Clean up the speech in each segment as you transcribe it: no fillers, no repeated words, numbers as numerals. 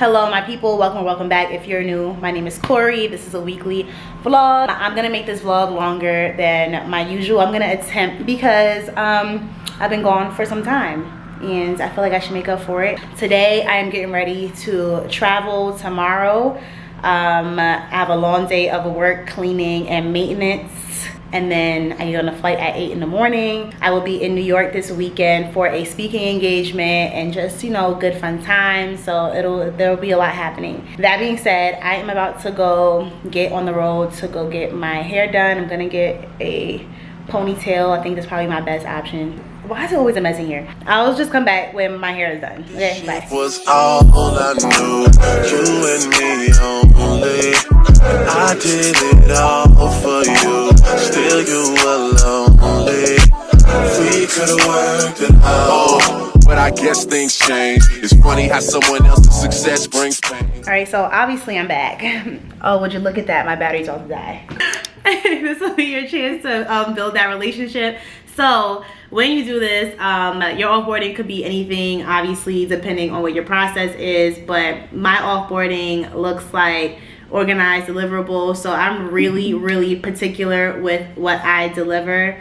Hello my people, welcome back. If you're new, my name is Corey. This is a weekly vlog. I'm gonna make this vlog longer than my usual. I'm gonna attempt because I've been gone for some time and I feel like I should make up for it. Today I am getting ready to travel tomorrow. I have a long day of work, cleaning and maintenance, and then I get on a flight at 8 in the morning. I will be in New York this weekend for a speaking engagement and just, you know, good fun time. So there'll be a lot happening. That being said, I am about to go get on the road to go get my hair done. I'm gonna get a ponytail. I think that's probably my best option. Why is it always a mess in here? I'll just come back when my hair is done. Okay, bye. Was all I knew, you and me only. I did it all for you, still you were lonely. We could've worked it out, but I guess things change. It's funny how someone else's success brings pain. All right, so obviously I'm back. Oh, would you look at that? My battery's about to die. This will be your chance to build that relationship. So when you do this, your offboarding could be anything, obviously, depending on what your process is. But my offboarding looks like organized, deliverable. So I'm really particular with what I deliver.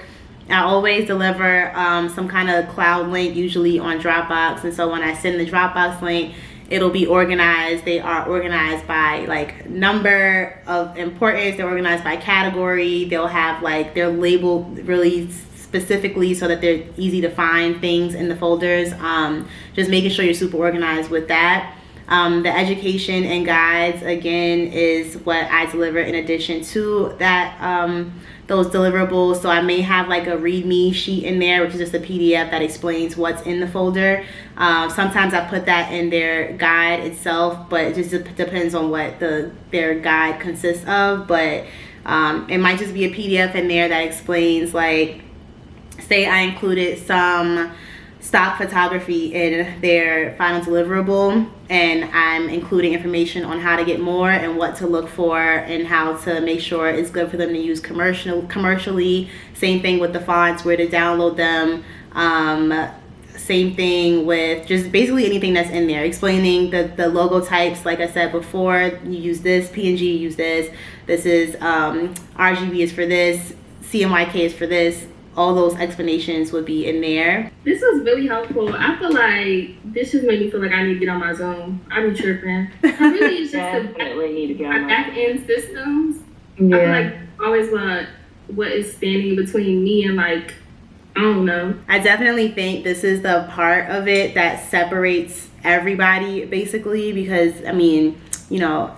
I always deliver some kind of cloud link, usually on Dropbox. And so when I send the Dropbox link, it'll be organized. They are organized by like number of importance. They're organized by category. They'll have like, they're labeled really specifically so that they're easy to find things in the folders. Just making sure you're super organized with that. The education and guides, again, is what I deliver in addition to that, those deliverables. So I may have like a readme sheet in there, which is just a PDF that explains what's in the folder. Sometimes I put that in their guide itself, but it just depends on what their guide consists of. But it might just be a PDF in there that explains, like, say I included some stock photography in their final deliverable, and I'm including information on how to get more and what to look for and how to make sure it's good for them to use commercially. Same thing with the fonts, where to download them. Same thing with just basically anything that's in there, explaining the logo types. Like I said before, you use this, PNG, you use this. This is RGB is for this, CMYK is for this. All those explanations would be in there. This was really helpful. I feel like this just made me feel like I need to get on my Zoom. I be tripping. I really is just definitely need to get on my back end systems. Yeah. I feel like always what is standing between me and, like, I don't know. I definitely think this is the part of it that separates everybody, basically, because I mean, you know,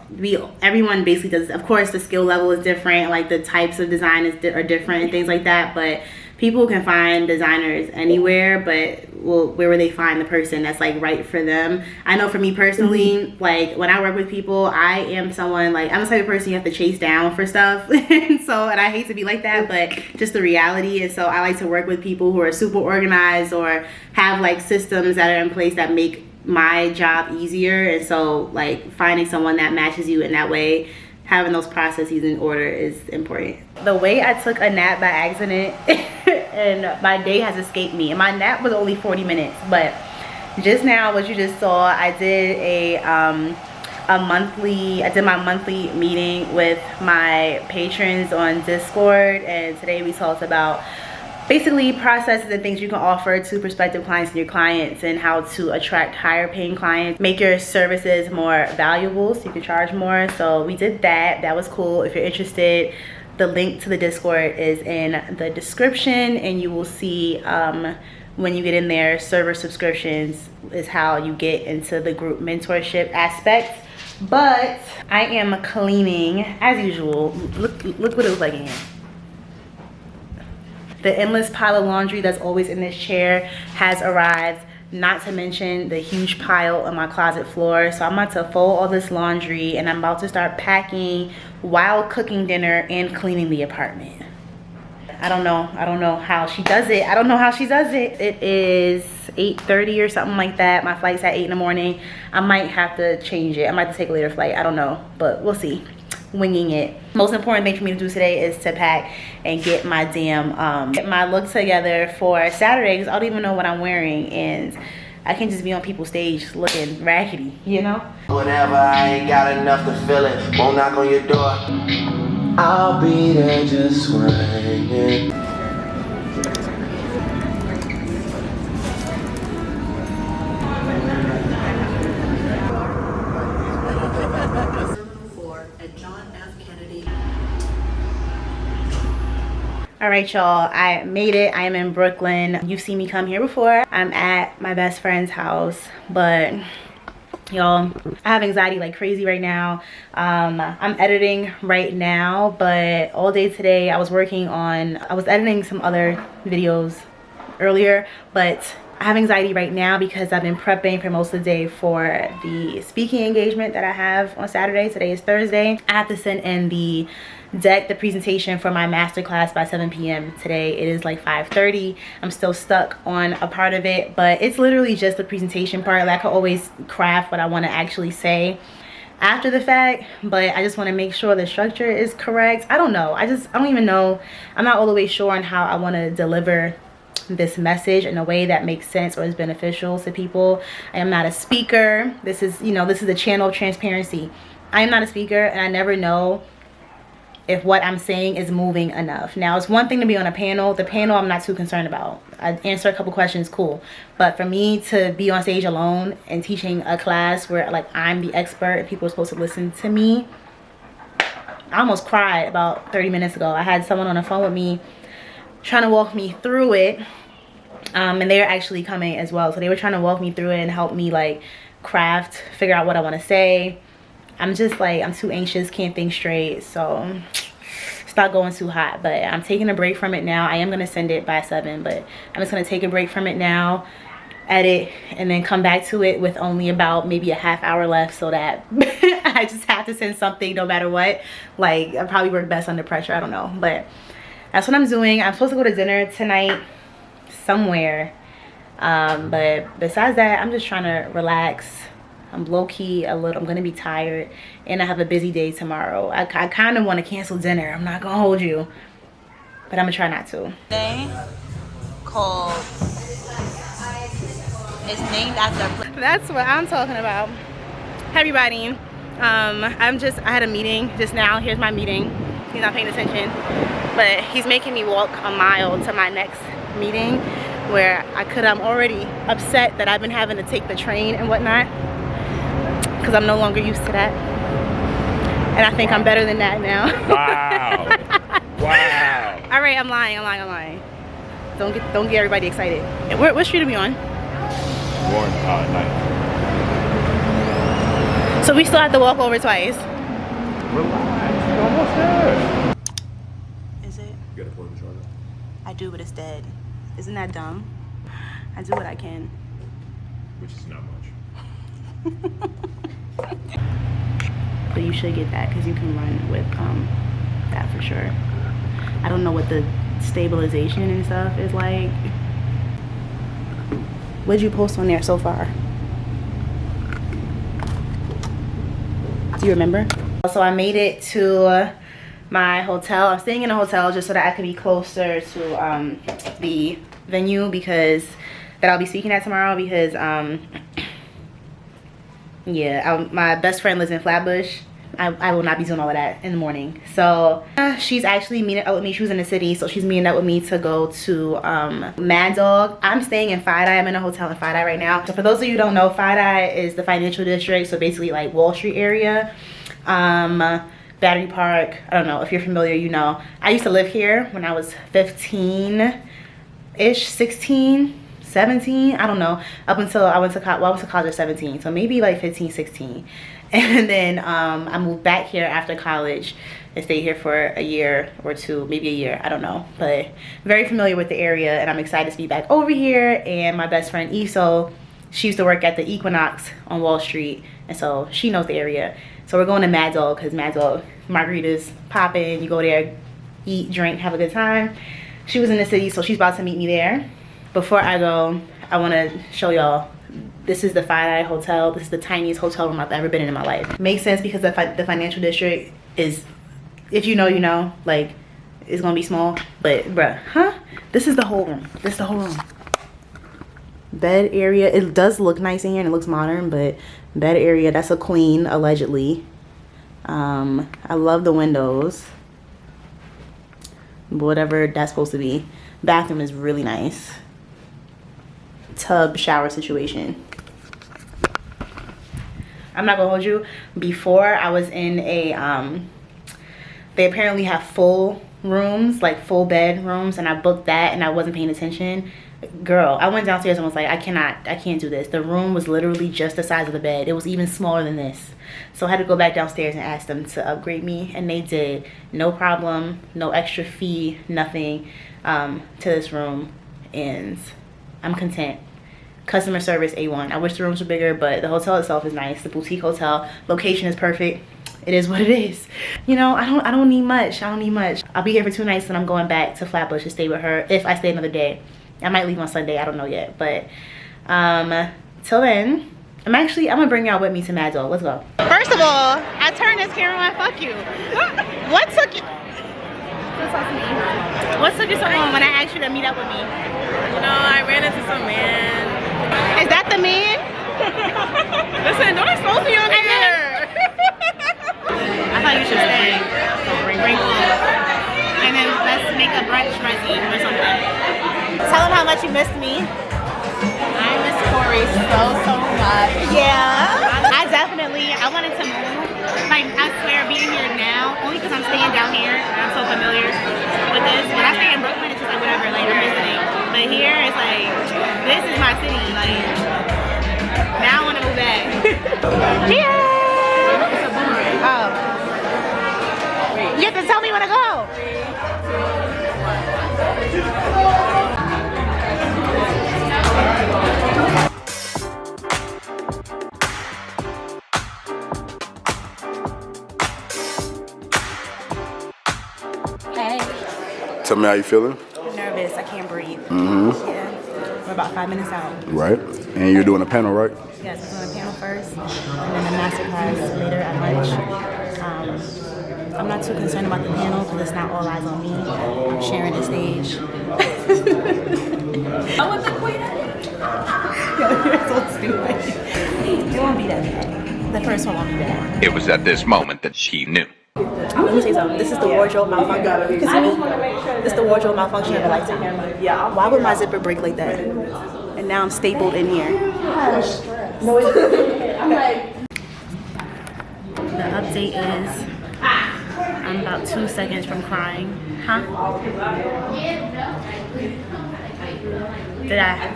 everyone basically does. Of course, the skill level is different, like the types of design are different and things like that. But people can find designers anywhere, but where will they find the person that's like right for them? I know for me personally, like when I work with people, I am someone, like, I'm the type of person you have to chase down for stuff. and I hate to be like that, but just the reality. And so I like to work with people who are super organized or have like systems that are in place that make my job easier. And so like finding someone that matches you in that way, having those processes in order is important. The way I took a nap by accident and my day has escaped me, and my nap was only 40 minutes, but just now, what you just saw, I did my monthly meeting with my patrons on Discord, and today we talked about basically processes and things you can offer to prospective clients and your clients, and how to attract higher paying clients, make your services more valuable so you can charge more. So we did that. That was cool. If you're interested, the link to the Discord is in the description, and you will see when you get in there, server subscriptions is how you get into the group mentorship aspect. But I am cleaning as usual. Look what it looks like in here. The endless pile of laundry that's always in this chair has arrived, not to mention the huge pile on my closet floor. So I'm about to fold all this laundry, and I'm about to start packing while cooking dinner and cleaning the apartment. I don't know how she does it. I don't know how she does it. It is 8:30 or something like that. My flight's at 8 in the morning. I might have to change it. I might have to take a later flight. I don't know, but we'll see. Winging it. Most important thing for me to do today is to pack and get my damn get my look together for Saturday, because I don't even know what I'm wearing. And I can't just be on people's stage looking raggedy, you know? Whenever I ain't got enough to fill it, won't knock on your door. I'll be there just waiting. All right, y'all, I made it. I am in Brooklyn. You've seen me come here before. I'm at my best friend's house, but y'all, I have anxiety like crazy right now. I'm editing right now, but all day today I was editing some other videos earlier, but I have anxiety right now because I've been prepping for most of the day for the speaking engagement that I have on Saturday. Today is Thursday. I have to send in the presentation for my masterclass by 7 p.m. today. It is like 5:30. I'm still stuck on a part of it, but it's literally just the presentation part. Like, I could always craft what I want to actually say after the fact, but I just want to make sure the structure is correct. I don't know. I don't even know. I'm not all the way sure on how I want to deliver this message in a way that makes sense or is beneficial to people. I am not a speaker. This is a channel of transparency. I am not a speaker, and I never know if what I'm saying is moving enough. Now, it's one thing to be on a panel. The panel I'm not too concerned about. I answer a couple questions, cool. But for me to be on stage alone and teaching a class where like I'm the expert and people are supposed to listen to me, I almost cried about 30 minutes ago. I had someone on the phone with me trying to walk me through it, and they're actually coming as well. So they were trying to walk me through it and help me like craft, figure out what I want to say. I'm just like, I'm too anxious, can't think straight, so it's not going too hot. But I'm taking a break from it now. I am going to send it by 7, but I'm just going to take a break from it now, edit, and then come back to it with only about maybe a half hour left, so that I just have to send something no matter what. Like, I probably work best under pressure, I don't know, but that's what I'm doing. I'm supposed to go to dinner tonight somewhere, but besides that, I'm just trying to relax. I'm low-key a little, I'm gonna be tired, and I have a busy day tomorrow. I kind of want to cancel dinner, I'm not gonna hold you, but I'm gonna try not to. Today called, it's named after, that's what I'm talking about. Hey everybody, I had a meeting just now. Here's my meeting. He's not paying attention, but he's making me walk a mile to my next meeting, where I'm already upset that I've been having to take the train and whatnot, because I'm no longer used to that, and I think I'm better than that now. Wow. Wow. All right, I'm lying. Don't get everybody excited. What street are we on? Warren, 9. So we still have to walk over twice. Relax, you're almost there. Is it? You got a portable charger? I do, but it's dead. Isn't that dumb? I do what I can. Which is not much. But you should get that, because you can run with that for sure. I don't know what the stabilization and stuff is like. What did you post on there so far? Do you remember? So I made it to my hotel. I'm staying in a hotel just so that I can be closer to the venue that I'll be speaking at tomorrow, because yeah, my best friend lives in Flatbush. I will not be doing all of that in the morning. So she's actually meeting up with me. She was in the city, so she's meeting up with me to go to Mad Dog. I'm staying in Fide-Eye. I'm in a hotel in Fide-Eye right now. So for those of you who don't know, Fide-Eye is the financial district, so basically like Wall Street area. Battery Park, I don't know if you're familiar, you know. I used to live here when I was 15-ish, 16, 17, I don't know, up until I went to college. Well, I went to college at 17, so maybe like 15, 16. And then I moved back here after college and stayed here for a year or two, maybe a year, I don't know. But very familiar with the area, and I'm excited to be back over here. And my best friend Iso, she used to work at the Equinox on Wall Street, and so she knows the area. So we're going to Mad Dog, because Mad Dog margaritas popping. You go there, eat, drink, have a good time. She was in the city, so she's about to meet me there. Before I go, I want to show y'all. This is the Fide-Eye Hotel. This is the tiniest hotel room I've ever been in my life. Makes sense because the financial district is, if you know, you know, like, it's gonna be small. But bruh, huh? This is the whole room. This is the whole room. Bed area, it does look nice in here and it looks modern, but bed area, that's a queen allegedly. I love the windows, whatever that's supposed to be. Bathroom is really nice. Tub shower situation. I'm not gonna hold you. Before I was in a they apparently have full rooms, like full bed rooms, and I booked that and I wasn't paying attention. Girl, I went downstairs and was like, I can't do this. The room was literally just the size of the bed. It was even smaller than this. So I had to go back downstairs and ask them to upgrade me, and they did. No problem, no extra fee, nothing to this room, and I'm content. Customer service A1. I wish the rooms were bigger, but the hotel itself is nice. The boutique hotel location is perfect. It is what it is. You know, I don't need much. I don't need much. I'll be here for 2 nights and I'm going back to Flatbush to stay with her if I stay another day. I might leave on Sunday, I don't know yet, but till then, I'm gonna bring y'all with me to Mad Dog. Let's go. First of all, I turned this camera on. Fuck you. What took you? What took you so long when I asked you to meet up with me? You know, I ran into some man. Is that the man? Listen, don't expose me on here. I thought you should stay. Bring food. And then let's make a brunch recipe or something. Tell him how much you missed me. I miss Corey so much. Yeah. I wanted to move. Like, I swear, being here now, only because I'm staying down here, and I'm so familiar with this. When I stay in Brooklyn, it's just like whatever, like I'm visiting. But here, it's like, this is my city. Like, now I want to move back. Yeah. Oh. You have to tell me when to go. Tell me how you feeling? I'm nervous. I can't breathe. Mm-hmm. Yeah. We're about 5 minutes out. Right. And you're doing a panel, right? Yes, we're doing a panel first, and then a master class later at lunch. I'm not too concerned about the panel because it's not all eyes on me. I'm sharing the stage. I was the queen. You're so stupid. It won't be that bad. The first one won't be bad. It was at this moment that she knew. Let me say something. This is the wardrobe malfunction. You can see me? This is the wardrobe malfunction of a lifetime. Yeah. Why would my zipper break like that? And now I'm stapled in here. No, I'm like. The update is I'm about 2 seconds from crying. Huh?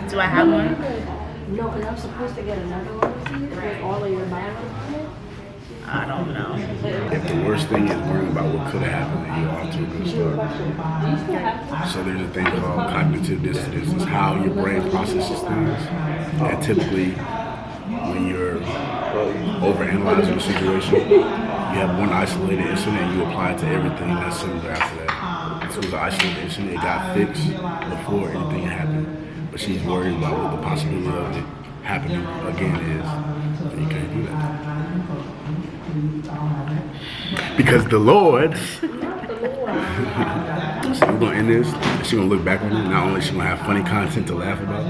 Do I have one? No, because I'm supposed to get another one with all of your biography. I don't know. If the worst thing is worrying about what could have happened, then you're off to a good start. So there's a thing called cognitive dissonance. It's how your brain processes things. And typically, when you're overanalyzing a situation, you have one isolated incident and you apply it to everything that's similar after that. So it was an isolated incident. It got fixed before anything happened. But she's worried about what the possibility of it happening again is. And you can't do that. Because the Lord, so we're gonna end this. She's gonna look back on it. Not only is she gonna have funny content to laugh about,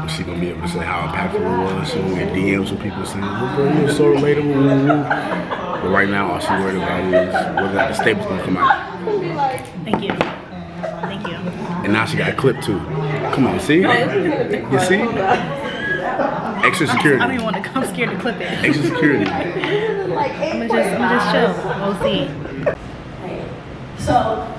but she's gonna be able to say how impactful it was. She's gonna get DMs with people saying, "Oh, girl, you're so relatable." But right now, all she's worried about is whether the staple's gonna come out. Thank you. Thank you. And now she got a clip too. Come on, see? You see? Extra security. I don't even want to come scared to clip it. Extra security. I'm gonna just chill. We'll see. So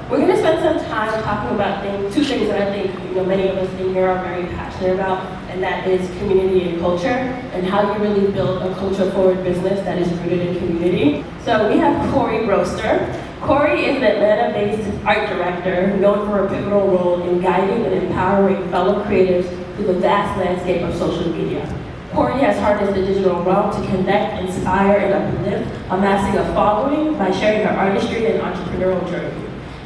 we're going to spend some time talking about two things that I think many of us in here are very passionate about, and that is community and culture, and how you really build a culture-forward business that is rooted in community. So we have Corey Roaster. Corey is an Atlanta-based art director known for a pivotal role in guiding and empowering fellow creatives through the vast landscape of social media. Corey has harnessed the digital realm to connect, inspire, and uplift, amassing a following by sharing her artistry and entrepreneurial journey.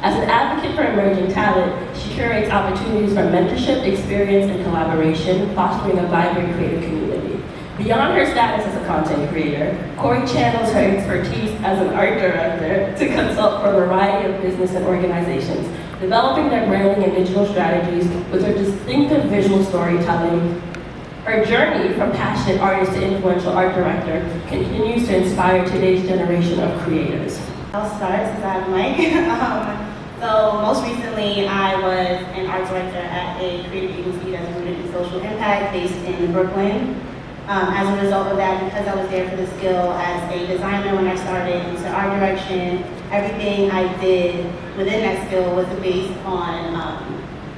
As an advocate for emerging talent, she curates opportunities for mentorship, experience, and collaboration, fostering a vibrant creative community. Beyond her status as a content creator, Corey channels her expertise as an art director to consult for a variety of business and organizations, developing their branding and digital strategies with her distinctive visual storytelling Her journey from passionate artist to influential art director continues to inspire today's generation of creators. I'll start since I have a mic. So most recently, I was an art director at a creative agency that's rooted in social impact based in Brooklyn. As a result of that, because I was there for the skill as a designer when I started into art direction, everything I did within that skill was based on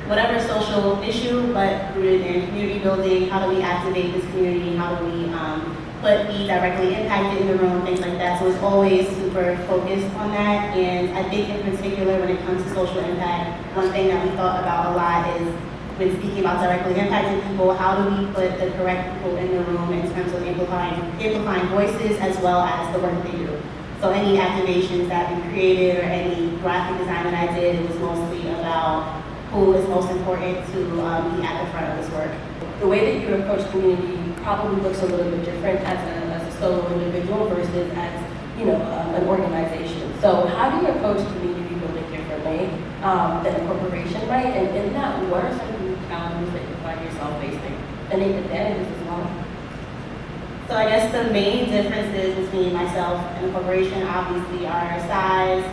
whatever social issue, but rooted in community building. How do we activate this community? How do we put the directly impacted in the room, things like that. So it's always super focused on that. And I think in particular when it comes to social impact, one thing that we thought about a lot is when speaking about directly impacting people, how do we put the correct people in the room in terms of amplifying voices as well as the work they do. So any activations that we created or any graphic design that I did, it was mostly about who is most important to be at the front of this work. The way that you approach community probably looks a little bit different as a solo individual versus as, an organization. So how do you approach community building differently than a corporation might? And in that, what are some of the challenges that you find yourself facing? And any advantages as well? So I guess the main differences between myself and a corporation obviously are size,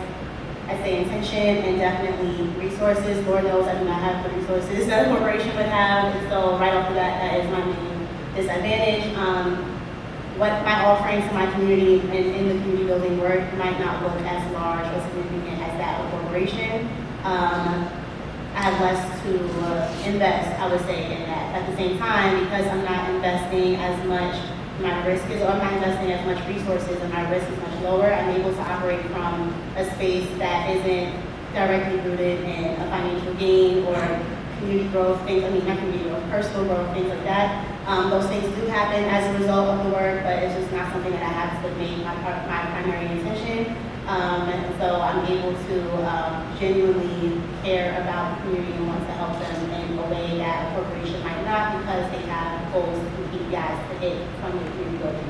I'd say intention, and definitely resources. Lord knows I do not have the resources that a corporation would have, and so right off the bat, that is my main disadvantage. What my offering to my community and in the community building work might not look as large or significant as that of a corporation. I have less to invest, I would say, in that. At the same time, because I'm not investing as much, my risk is, or I'm not investing as much resources and my risk is much lower, I'm able to operate from a space that isn't directly rooted in a financial gain or community growth, things, not community growth, personal growth, things like that. Those things do happen as a result of the work, but it's just not something that I have to make my primary intention. And so I'm able to genuinely care about the community and want to help them in a way that a corporation might not, because they have goals and KPIs to hit from the community building.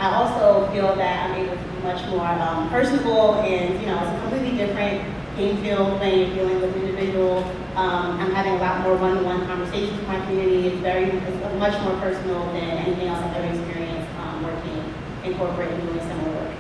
I also feel that I'm able to be much more personable, and it's a completely different game field when you're dealing with an individual. I'm having a lot more one-on-one conversations with my community. It's much more personal than anything else I've ever experienced working in corporate and doing similar work.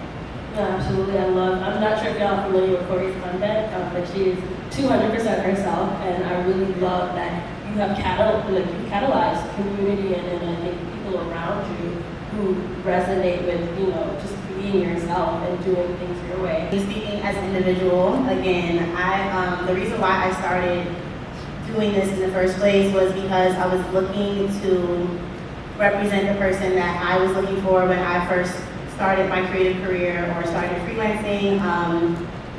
Yeah, absolutely. I'm not sure if y'all are familiar with Corey's content, but she is 200% herself, and I really love that you have catalyzed community and I think people around you who resonate with, just being yourself and doing things your way. Speaking as an individual, again, the reason why I started doing this in the first place was because I was looking to represent the person that I was looking for when I first started my creative career or started freelancing.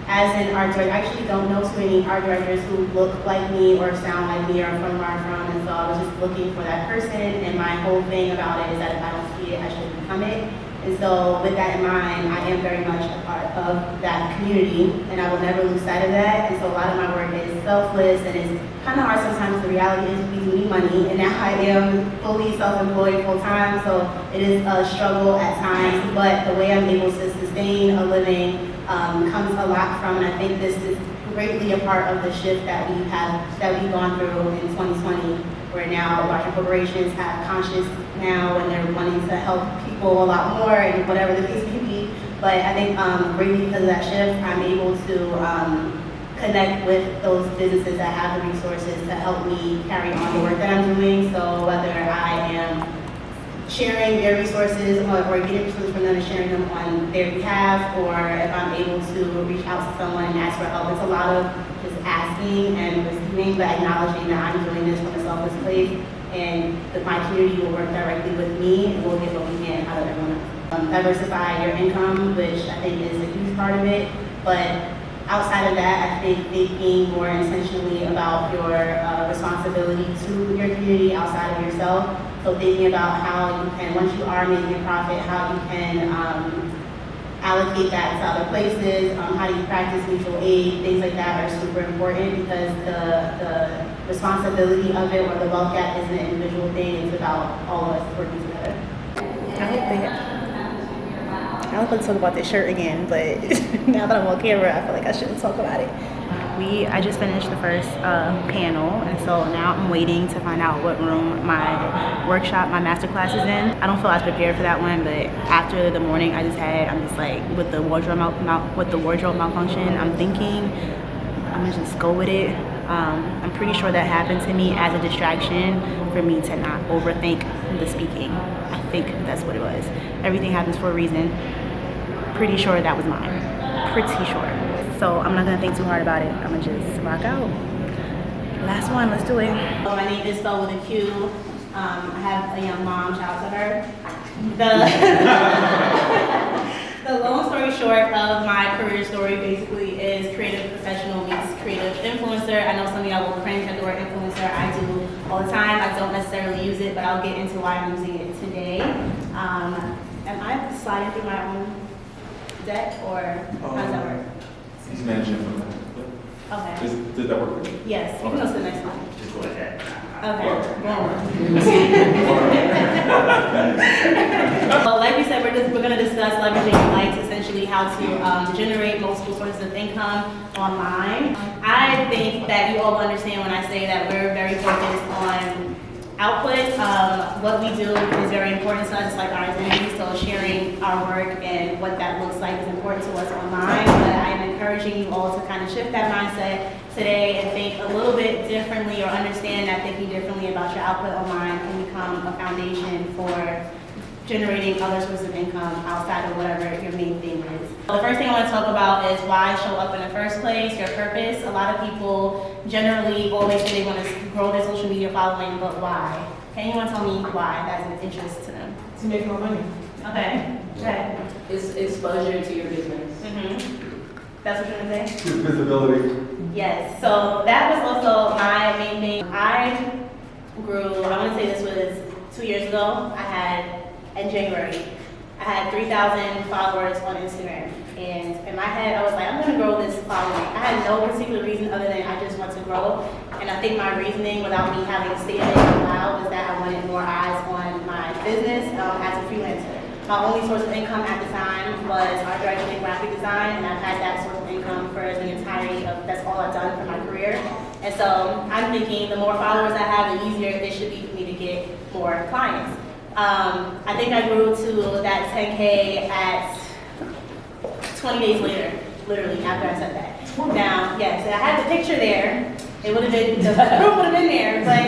As an art director, I actually don't know too many art directors who look like me or sound like me or from where I'm from, and so I was just looking for that person, and my whole thing about it is that if I don't see it, I should become it. And so with that in mind, I am very much a part of that community, and I will never lose sight of that. And so a lot of my work is selfless, and it's kind of hard sometimes. The reality is we do need money, and now I am fully self-employed full-time, so it is a struggle at times, but the way I'm able to sustain a living comes a lot from, and I think this is greatly a part of the shift that we've gone through in 2020, where now larger corporations have conscious now and they're wanting to help people a lot more and whatever the case may be. But I think greatly because of that shift, I'm able to connect with those businesses that have the resources to help me carry on the work that I'm doing. So whether I am sharing their resources or getting resources from them and sharing them on their behalf, or if I'm able to reach out to someone and ask for help, it's a lot of just asking and receiving, but acknowledging that I'm doing this from a selfless place, and that my community will work directly with me and we'll get what we can out of everyone else. Diversify your income, which I think is a huge part of it, but outside of that, I think thinking more intentionally about your responsibility to your community outside of yourself. So thinking about how you can, once you are making a profit, how you can allocate that to other places, how do you practice mutual aid, things like that are super important, because the responsibility of it or the wealth gap isn't an individual thing, it's about all of us working together. I don't want to talk about this shirt again, but now that I'm on camera, I feel like I shouldn't talk about it. I just finished the first panel, and so now I'm waiting to find out what room my workshop, my masterclass is in. I don't feel as prepared for that one, but after the morning I just had, I'm just like, with the wardrobe malfunction, I'm thinking I'm gonna just go with it. I'm pretty sure that happened to me as a distraction for me to not overthink the speaking. I think that's what it was. Everything happens for a reason. Pretty sure that was mine. Pretty sure. So I'm not gonna think too hard about it. I'm gonna just rock out. Last one, let's do it. My name is spelled with a Q. I have a young mom, shout out to her. The long story short of my career story basically is creative professional meets creative influencer. I know some of y'all will cringe at the word influencer. I do all the time. I don't necessarily use it, but I'll get into why I'm using it today. Am I sliding through my own deck, or how does that work? He's managing from that. Okay. Did that work? Yes, we can go to the next one. Just go ahead. Okay. Well, like we said, we're going to discuss leveraging lights, essentially how to generate multiple sources of income online. I think that you all understand when I say that we're very focused on output. What we do is very important to us, it's like our identity, so sharing our work and what that looks like is important to us online. But I'm encouraging you all to kind of shift that mindset today and think a little bit differently, or understand that thinking differently about your output online can become a foundation for generating other sources of income outside of whatever your main thing is. The first thing I want to talk about is why show up in the first place, your purpose. A lot of people generally always say they want to grow their social media following, but why? Can anyone tell me why that's an interest to them? To make more money. Okay, go ahead. It's exposure to your business. That's what you're gonna say? Visibility. Yes, so that was also my main thing. I grew, I want to say this was 2 years ago. In January, I had 3,000 followers on Instagram. And in my head, I was like, I'm gonna grow this following. I had no particular reason other than I just want to grow. And I think my reasoning, without me having stated it out loud, was that I wanted more eyes on my business as a freelancer. My only source of income at the time was art direction and graphic design, and I've had that source of income for the entirety of, that's all I've done for my career. And so I'm thinking the more followers I have, the easier it should be for me to get more clients. I think I grew to that 10K at 20 days later, literally, after I said that. Now, yes, I had the picture there. It would have been, the proof would have been there, but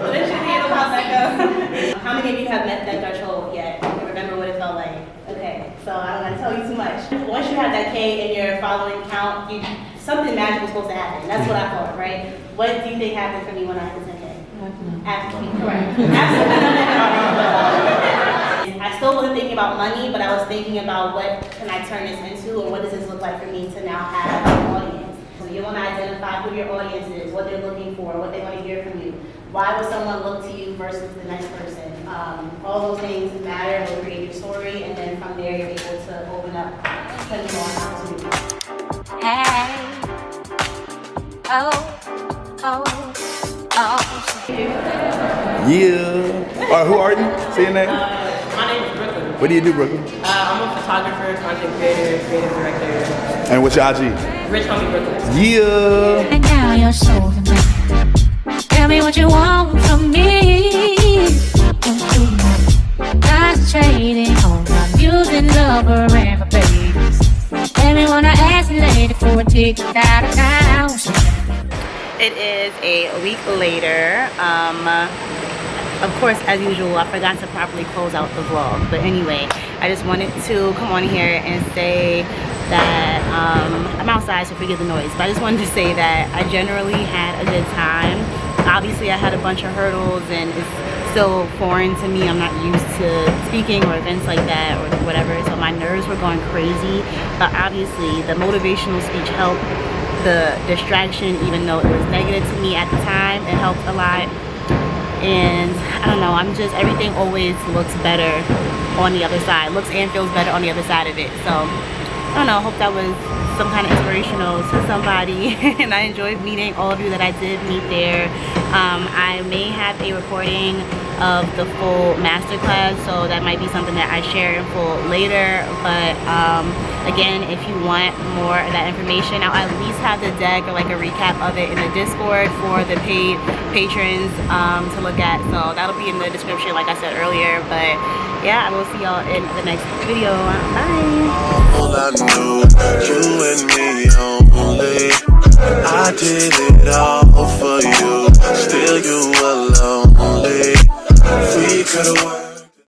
eventually it'll pop back up. How many of you have met that threshold yet? You remember what it felt like? Okay, so I don't want to tell you too much. Once you have that K in your following count, something magical is supposed to happen. That's what I thought, right? What do you think happened for me when I had the 10K? Absolutely correct. Absolutely. I still wasn't thinking about money, but I was thinking about what can I turn this into, and what does this look like for me to now have an audience. So you want to identify who your audience is, what they're looking for, what they want to hear from you. Why would someone look to you versus the next person? All those things matter. Will create your story, and then from there you're able to open up plenty more opportunities. Hey, oh. Yeah. All right, who are you? Say your name. My name is Brooklyn. What do you do, Brooklyn? I'm a photographer, content creator, creative director. And what's your IG? Rich Homie Brooklyn. Yeah. And now you're so tell me what you want from me. Concentrating on my music, lover, and my babies. Every wanna ask the lady for a ticket out of town. It is a week later. Of course, as usual, I forgot to properly close out the vlog. But anyway, I just wanted to come on here and say that I'm outside, so forgive the noise. But I just wanted to say that I generally had a good time. Obviously, I had a bunch of hurdles, and it's still foreign to me. I'm not used to speaking or events like that or whatever. So my nerves were going crazy. But obviously, the motivational speech helped. The distraction, even though it was negative to me at the time, it helped a lot. And I don't know, everything always looks better on the other side, looks and feels better on the other side of it. So I don't know, I hope that was some kind of inspirational to somebody. And I enjoyed meeting all of you that I did meet there. I may have a recording of the full masterclass, so that might be something that I share in full later. But Again, if you want more of that information, I'll at least have the deck or like a recap of it in the Discord for the paid patrons to look at. So that'll be in the description, like I said earlier. But yeah, I will see y'all in the next video. Bye. All I knew, you and me only. I did it